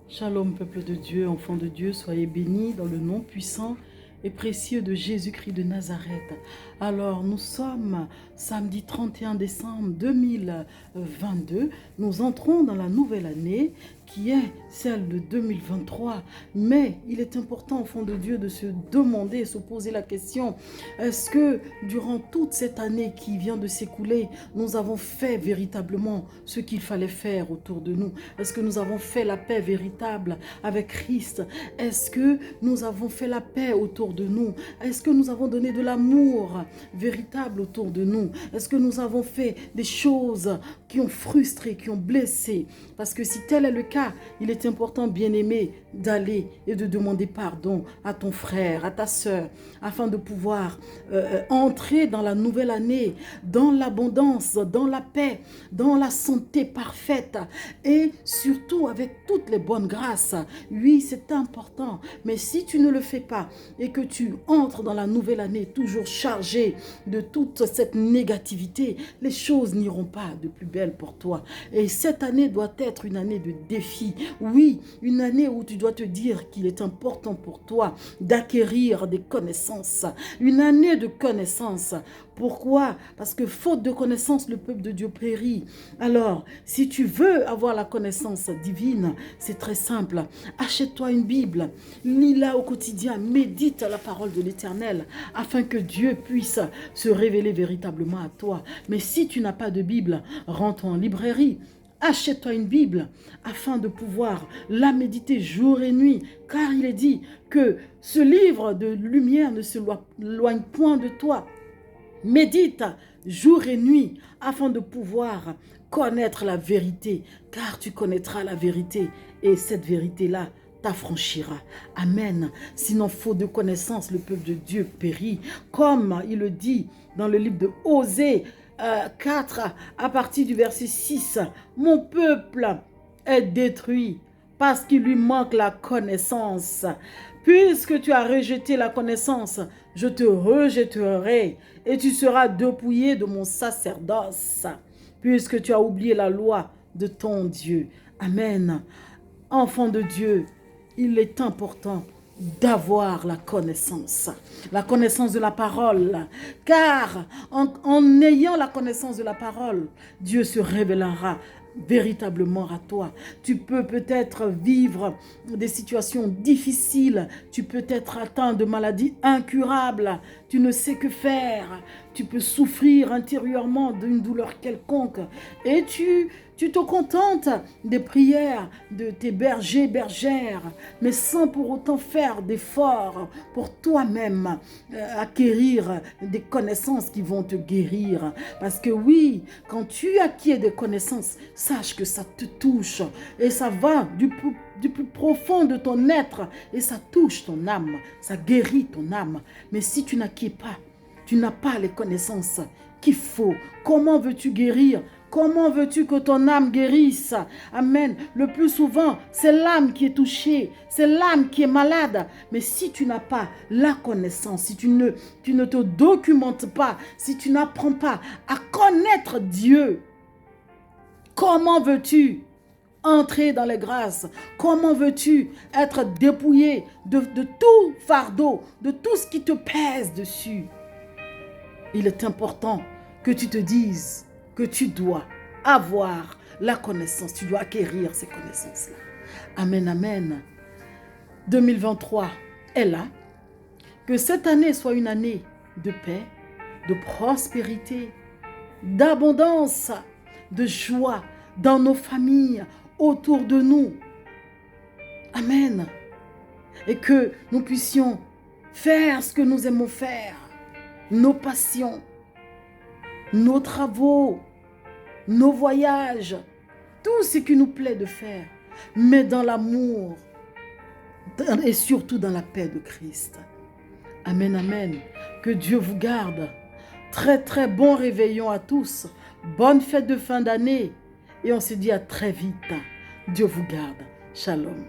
Shalom, peuple de Dieu, enfants de Dieu, soyez bénis dans le nom puissant et précieux de Jésus-Christ de Nazareth. Alors, nous sommes samedi 31 décembre 2022. Nous entrons dans la nouvelle année qui est celle de 2023. Mais il est important, enfants de Dieu, de se demander, se poser la question, est-ce que durant toute cette année qui vient de s'écouler, nous avons fait véritablement ce qu'il fallait faire autour de nous? Est-ce que nous avons fait la paix véritable avec Christ? Est-ce que nous avons fait la paix autour de nous? Est-ce que nous avons donné de l'amour véritable autour de nous? Est-ce que nous avons fait des choses qui ont frustré, qui ont blessé? Parce que si tel est le cas, il est important, bien-aimé, d'aller et de demander pardon à ton frère, à ta sœur, afin de pouvoir entrer dans la nouvelle année, dans l'abondance, dans la paix, dans la santé parfaite et surtout avec toutes les bonnes grâces. Oui, c'est important, mais si tu ne le fais pas et que tu entres dans la nouvelle année toujours chargé de toute cette négativité, les choses n'iront pas de plus belle pour toi. Et cette année doit être une année de défi. Oui, une année où tu dois te dire qu'il est important pour toi d'acquérir des connaissances. Une année de connaissances. Pourquoi? Parce que faute de connaissances, le peuple de Dieu périt. Alors, si tu veux avoir la connaissance divine, c'est très simple. Achète-toi une Bible, lis-la au quotidien, médite la parole de l'Éternel afin que Dieu puisse se révéler véritablement à toi. Mais si tu n'as pas de Bible, rentre en librairie. Achète-toi une Bible afin de pouvoir la méditer jour et nuit, car il est dit que ce livre de lumière ne se loigne point de toi. Médite jour et nuit afin de pouvoir connaître la vérité, car tu connaîtras la vérité et cette vérité-là t'affranchira. Amen. Sinon, faute de connaissance, le peuple de Dieu périt. Comme il le dit dans le livre de Osée 4, à partir du verset 6, mon peuple est détruit parce qu'il lui manque la connaissance. Puisque tu as rejeté la connaissance, je te rejetterai et tu seras dépouillé de mon sacerdoce, puisque tu as oublié la loi de ton Dieu. Amen. Enfant de Dieu, il est important d'avoir la connaissance de la parole, car en ayant la connaissance de la parole, Dieu se révélera véritablement à toi. Tu peux peut-être vivre des situations difficiles, tu peux être atteint de maladies incurables, tu ne sais que faire, tu peux souffrir intérieurement d'une douleur quelconque et tu te contentes des prières de tes bergers, bergères, mais sans pour autant faire d'efforts pour toi-même acquérir des connaissances qui vont te guérir. Parce que oui, quand tu acquiers des connaissances, sache que ça te touche et ça va du plus profond de ton être et ça touche ton âme, ça guérit ton âme. Mais si tu n'acquiers pas, tu n'as pas les connaissances qu'il faut, comment veux-tu guérir? Comment veux-tu que ton âme guérisse? Amen. Le plus souvent, c'est l'âme qui est touchée, c'est l'âme qui est malade. Mais si tu n'as pas la connaissance, si tu ne te documentes pas, si tu n'apprends pas à connaître Dieu, comment veux-tu entrer dans les grâces? Comment veux-tu être dépouillé de tout fardeau, de tout ce qui te pèse dessus? Il est important que tu te dises que tu dois avoir la connaissance, tu dois acquérir ces connaissances-là. Amen, amen. 2023 est là. Que cette année soit une année de paix, de prospérité, d'abondance, de joie dans nos familles, autour de nous. Amen. Et que nous puissions faire ce que nous aimons faire, nos passions, nos travaux, nos voyages, tout ce qui nous plaît de faire, mais dans l'amour et surtout dans la paix de Christ. Amen, amen. Que Dieu vous garde. Très, très bon réveillon à tous. Bonne fête de fin d'année. Et on se dit à très vite. Dieu vous garde. Shalom.